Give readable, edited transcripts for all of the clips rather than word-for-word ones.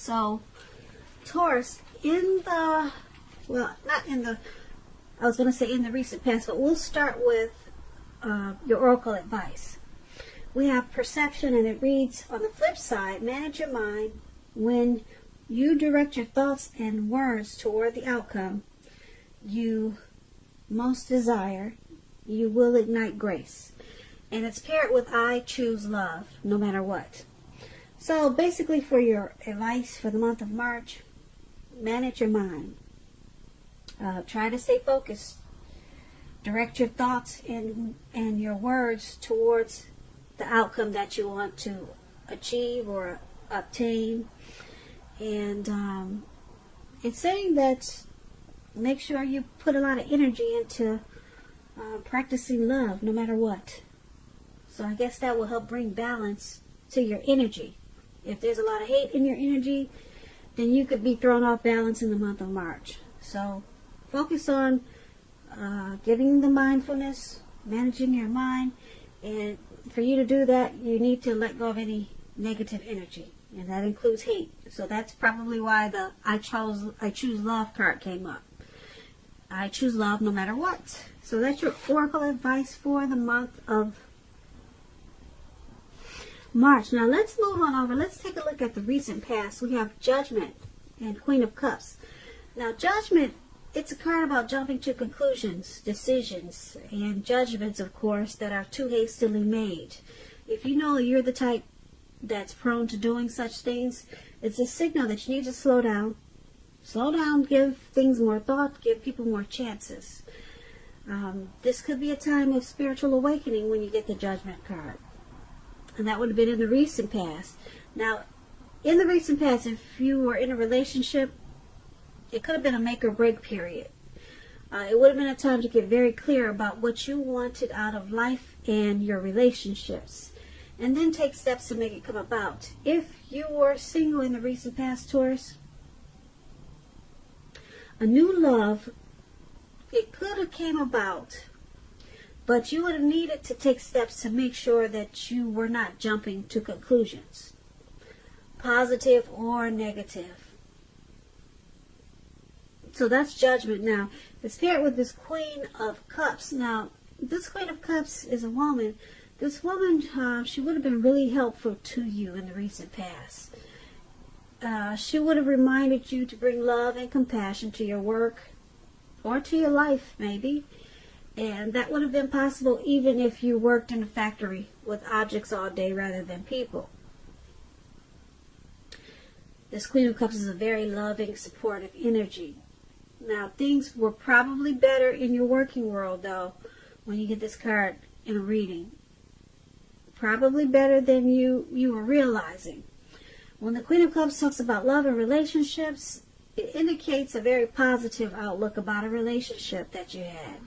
So, Taurus, in the, well, not in the, I was going to say in the recent past, but we'll start with your oracle advice. We have perception, and it reads, on the flip side, manage your mind. When you direct your thoughts and words toward the outcome you most desire, you will ignite grace. And it's paired with I choose love, no matter what. So basically, for your advice for the month of March, manage your mind. Try to stay focused. Direct your thoughts and your words towards the outcome that you want to achieve or obtain. And it's saying that make sure you put a lot of energy into practicing love, no matter what. So I guess that will help bring balance to your energy. If there's a lot of hate in your energy, then you could be thrown off balance in the month of March. So focus on getting the mindfulness, managing your mind, and for you to do that, you need to let go of any negative energy, and that includes hate. So that's probably why the I choose love card came up. I choose love no matter what. So that's your oracle advice for the month of March. Now let's move on over. Let's take a look at the recent past. We have Judgment and Queen of Cups. Now Judgment, it's a card about jumping to conclusions, decisions, and judgments, of course, that are too hastily made. If you know you're the type that's prone to doing such things, it's a signal that you need to slow down. Slow down, give things more thought, give people more chances. This could be a time of spiritual awakening when you get the Judgment card. And that would have been in the recent past. Now, in the recent past, if you were in a relationship, it could have been a make or break period. It would have been a time to get very clear about what you wanted out of life and your relationships, and then take steps to make it come about. If you were single in the recent past, Taurus, a new love, it could have came about, but you would have needed to take steps to make sure that you were not jumping to conclusions, positive or negative. So that's Judgment. Now, it's paired with this Queen of Cups. Now, this Queen of Cups is a woman. This woman, she would have been really helpful to you in the recent past. She would have reminded you to bring love and compassion to your work or to your life, maybe. And that would have been possible even if you worked in a factory with objects all day rather than people. This Queen of Cups is a very loving, supportive energy. Now, things were probably better in your working world, though, when you get this card in a reading. Probably better than you were realizing. When the Queen of Cups talks about love and relationships, it indicates a very positive outlook about a relationship that you had.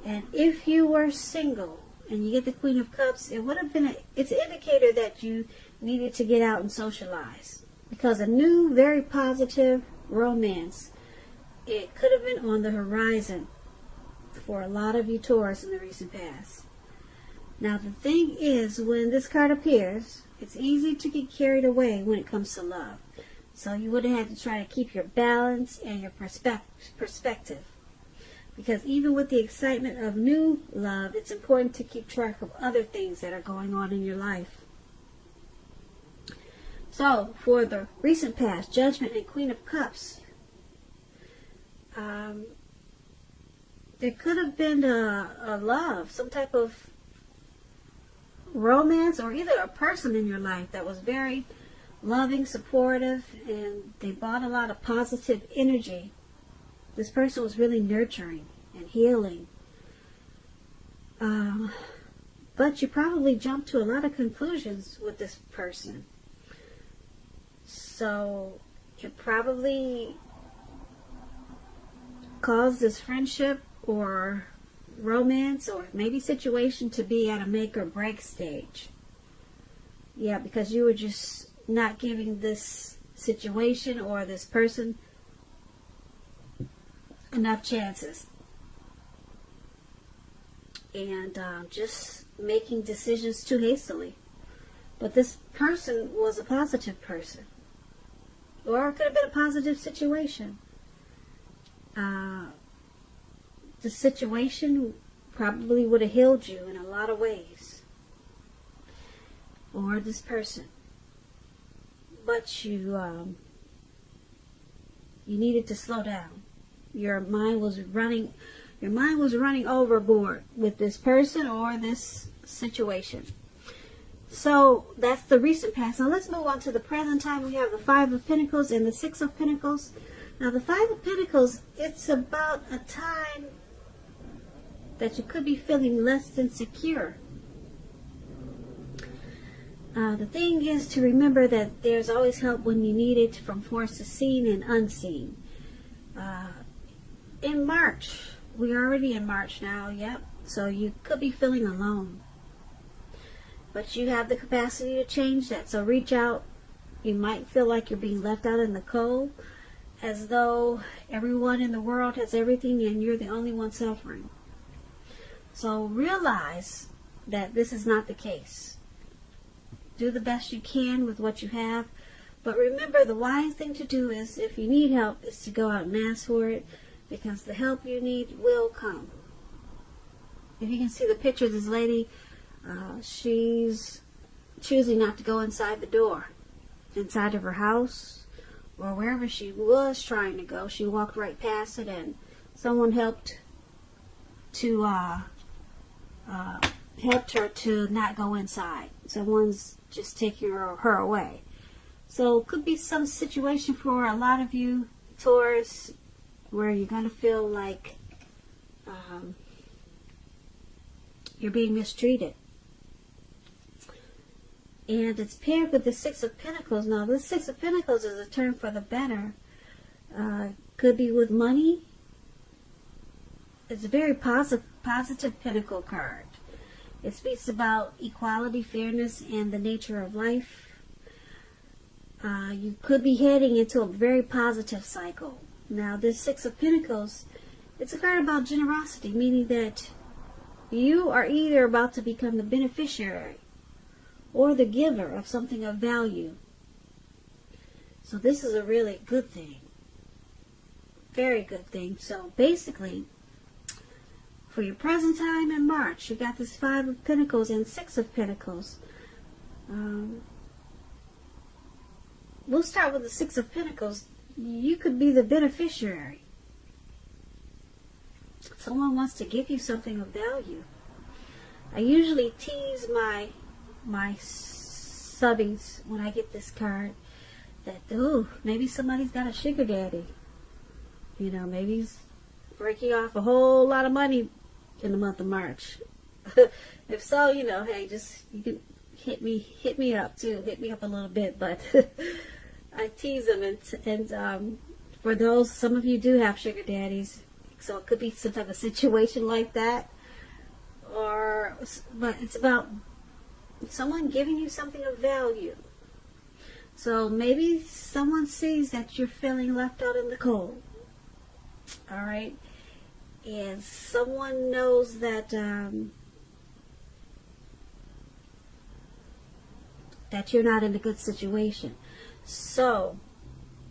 And if you were single and you get the Queen of Cups, it would have been it's an indicator that you needed to get out and socialize. Because a new, very positive romance, it could have been on the horizon for a lot of you Taurus in the recent past. Now the thing is, when this card appears, it's easy to get carried away when it comes to love. So you would have had to try to keep your balance and your perspective. Because even with the excitement of new love, it's important to keep track of other things that are going on in your life. So, for the recent past, Judgment and Queen of Cups, there could have been a love, some type of romance, or either a person in your life that was very loving, supportive, and they brought a lot of positive energy. This person was really nurturing and healing. But you probably jumped to a lot of conclusions with this person. So it probably caused this friendship or romance or maybe situation to be at a make or break stage. Yeah, because you were just not giving this situation or this person enough chances. And just making decisions too hastily. But this person was a positive person. Or it could have been a positive situation. The situation probably would have healed you in a lot of ways. Or this person. But you needed to slow down. Your mind was running overboard with this person or this situation. So that's the recent past. Now let's move on to the present time. We have the Five of Pentacles and the Six of Pentacles. Now the Five of Pentacles, it's about a time that you could be feeling less than secure. The thing is to remember that there's always help when you need it, from forces seen and unseen. In March, we're already in March now, yep. So you could be feeling alone. But you have the capacity to change that. So reach out. You might feel like you're being left out in the cold, as though everyone in the world has everything and you're the only one suffering. So realize that this is not the case. Do the best you can with what you have. But remember, the wise thing to do is, if you need help, is to go out and ask for it, because the help you need will come. If you can see the picture of this lady, she's choosing not to go inside the door, inside of her house, or wherever she was trying to go. She walked right past it, and someone helped her to not go inside. Someone's just taking her away. So it could be some situation for a lot of you, Taurus, where you're going to feel like you're being mistreated. And it's paired with the Six of Pentacles. Now, this Six of Pentacles is a term for the better. Could be with money. It's a very positive Pentacle card. It speaks about equality, fairness, and the nature of life. You could be heading into a very positive cycle. Now, this Six of Pentacles, it's a card about generosity, meaning that you are either about to become the beneficiary or the giver of something of value. So this is a really good thing. Very good thing. So basically, for your present time in March, you got this Five of Pentacles and Six of Pentacles. We'll start with the Six of Pentacles. You could be the beneficiary. Someone wants to give you something of value. I usually tease my subbies when I get this card that, maybe somebody's got a sugar daddy. You know, maybe he's breaking off a whole lot of money in the month of March. If so, hey, just you can hit me up too. Hit me up a little bit, but I tease them, and for those, some of you do have sugar daddies, so it could be some type of situation like that, but it's about someone giving you something of value. So maybe someone sees that you're feeling left out in the cold. All right, and someone knows that that you're not in a good situation. So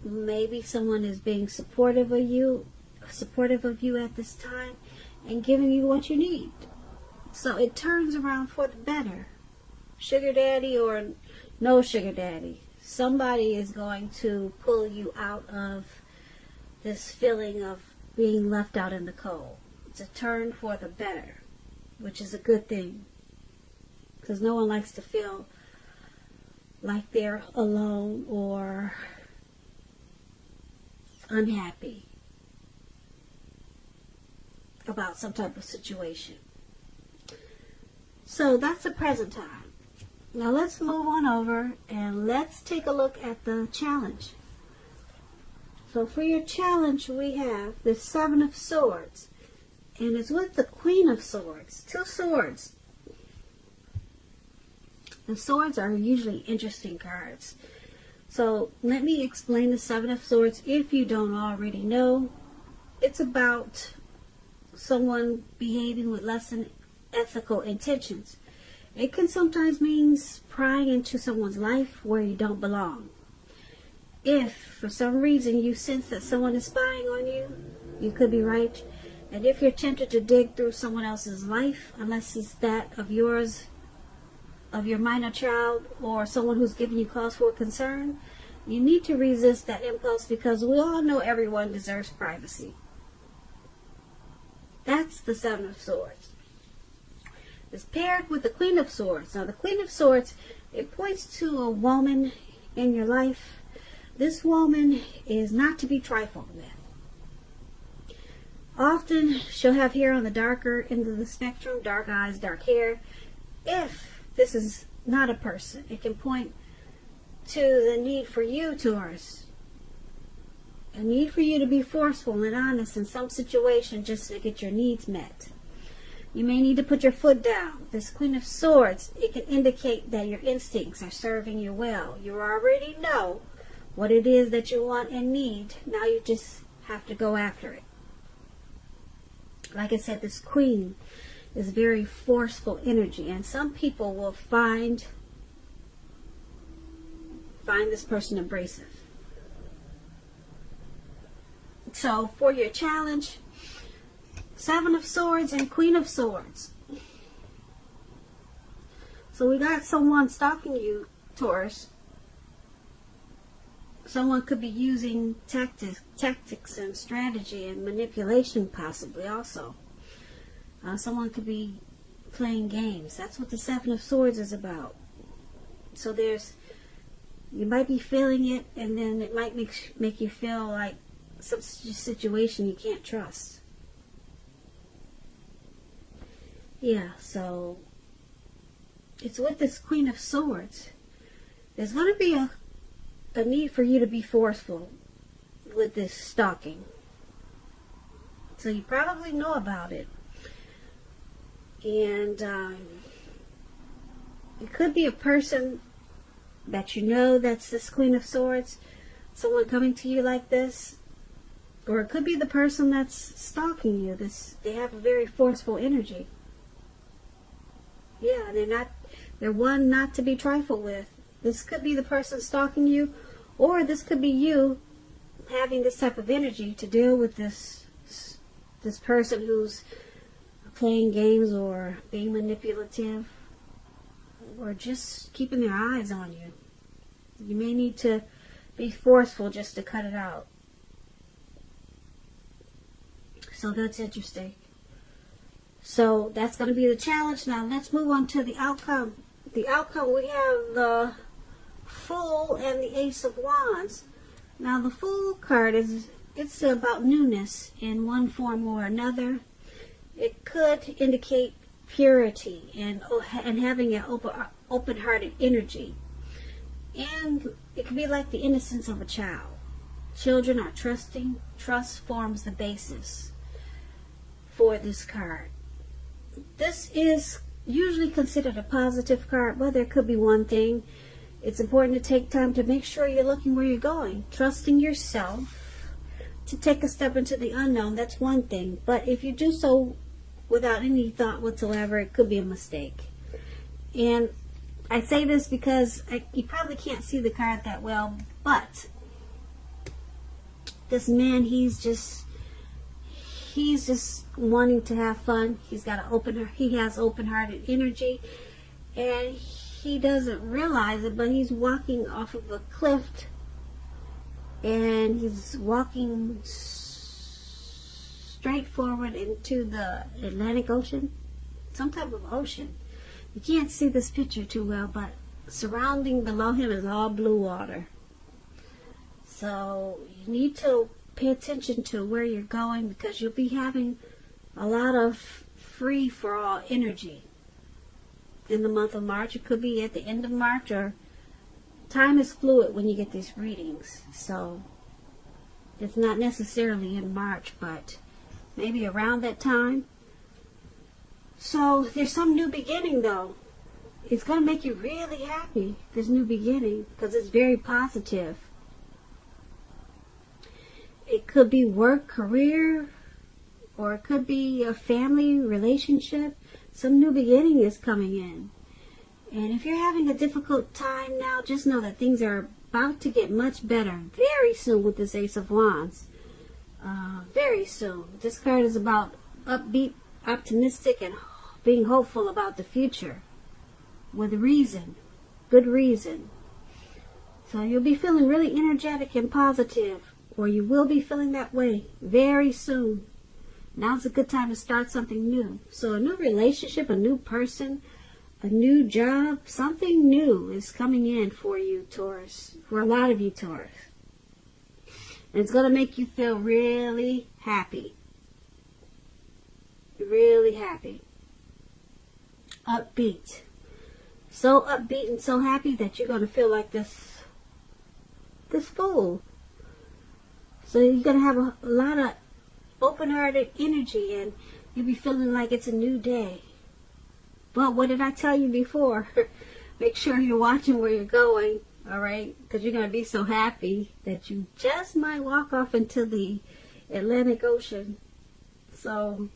maybe someone is being supportive of you at this time and giving you what you need. So it turns around for the better. Sugar daddy or no sugar daddy, somebody is going to pull you out of this feeling of being left out in the cold. It's a turn for the better, which is a good thing, because no one likes to feel like they're alone or unhappy about some type of situation. So that's the present time. Now let's move on over and let's take a look at the challenge. So for your challenge, we have the Seven of Swords, and it's with the Queen of Swords. Two swords. The swords are usually interesting cards. So let me explain the Seven of Swords if you don't already know. It's about someone behaving with less than ethical intentions. It can sometimes mean prying into someone's life where you don't belong. if for some reason you sense that someone is spying on you, you could be right. And if you're tempted to dig through someone else's life, unless it's that of yours, of your minor child, or someone who's giving you cause for concern, you need to resist that impulse, because we all know everyone deserves privacy. That's the Seven of Swords. It's paired with the Queen of Swords. Now, the Queen of Swords, it points to a woman in your life. This woman is not to be trifled with. Often, she'll have hair on the darker end of the spectrum, dark eyes, dark hair. If this is not a person, it can point to the need for you, Taurus. A need for you to be forceful and honest in some situation just to get your needs met. You may need to put your foot down. This Queen of Swords, it can indicate that your instincts are serving you well. You already know what it is that you want and need. Now you just have to go after it. Like I said, this Queen is very forceful energy, and some people will find this person abrasive. So for your challenge, Seven of Swords and Queen of Swords. So we got someone stalking you, Taurus. Someone could be using tactics and strategy and manipulation, possibly also. Someone could be playing games. That's what the Seven of Swords is about. So you might be feeling it, and then it might make you feel like some situation you can't trust. Yeah, so it's with this Queen of Swords. There's going to be a need for you to be forceful with this stalking. So you probably know about it. And it could be a person that you know that's this Queen of Swords. Someone coming to you like this. Or it could be the person that's stalking you. They have a very forceful energy. Yeah, they're one not to be trifled with. This could be the person stalking you, or this could be you having this type of energy to deal with this person who's playing games or being manipulative or just keeping their eyes on you. You may need to be forceful just to cut it out. So that's interesting. So that's going to be the challenge. Now let's move on to the outcome. The outcome, we have the Fool and the Ace of Wands. Now the Fool card it's about newness in one form or another. It could indicate purity and having an open-hearted energy. And it could be like the innocence of a child. Children are trusting. Trust forms the basis for this card. This is usually considered a positive card, but there could be one thing. It's important to take time to make sure you're looking where you're going. Trusting yourself to take a step into the unknown, that's one thing. But if you do so without any thought whatsoever, it could be a mistake. And I say this because you probably can't see the card that well, but this man, he's just wanting to have fun. He has open-hearted energy, and he doesn't realize it, but he's walking off of a cliff, and he's walking straight forward into the Atlantic Ocean, some type of ocean. You can't see this picture too well, but surrounding below him is all blue water. So you need to pay attention to where you're going, because you'll be having a lot of free-for-all energy in the month of March. It could be at the end of March, or time is fluid when you get these readings. So it's not necessarily in March, but maybe around that time. So there's some new beginning, though. It's going to make you really happy, this new beginning, because it's very positive. It could be work, career, or it could be a family relationship. Some new beginning is coming in. And if you're having a difficult time now, just know that things are about to get much better very soon with this Ace of Wands. Very soon. This card is about upbeat, optimistic, and being hopeful about the future with reason, good reason. So you'll be feeling really energetic and positive, or you will be feeling that way very soon. Now's a good time to start something new. So a new relationship, a new person, a new job, something new is coming in for you, Taurus, for a lot of you, Taurus. And it's going to make you feel really happy. Really happy. Upbeat. So upbeat and so happy that you're going to feel like this fool. So you're going to have a lot of open-hearted energy, and you'll be feeling like it's a new day. But what did I tell you before? Make sure you're watching where you're going, all right? Because you're going to be so happy that you just might walk off into the Atlantic Ocean. So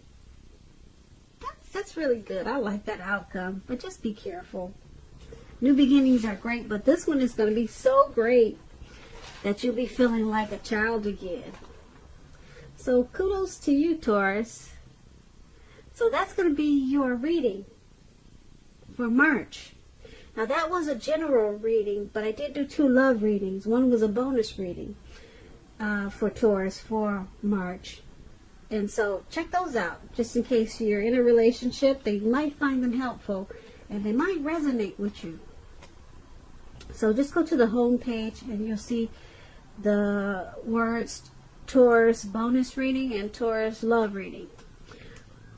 that's really good. I like that outcome. But just be careful. New beginnings are great, but this one is going to be so great that you'll be feeling like a child again. So kudos to you, Taurus. So that's going to be your reading for March. Now that was a general reading, but I did do 2 love readings. One was a bonus reading for Taurus for March. And so check those out, just in case you're in a relationship. They might find them helpful, and they might resonate with you. So just go to the home page, and you'll see the words Taurus bonus reading and Taurus love reading.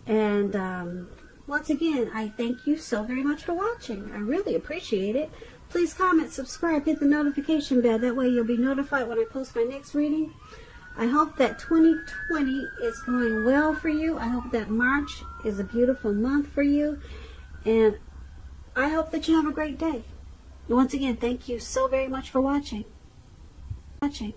And once again, I thank you so very much for watching. I really appreciate it. Please comment, subscribe, hit the notification bell. That way you'll be notified when I post my next reading. I hope that 2020 is going well for you. I hope that March is a beautiful month for you. And I hope that you have a great day. And once again, thank you so very much for watching. Watching.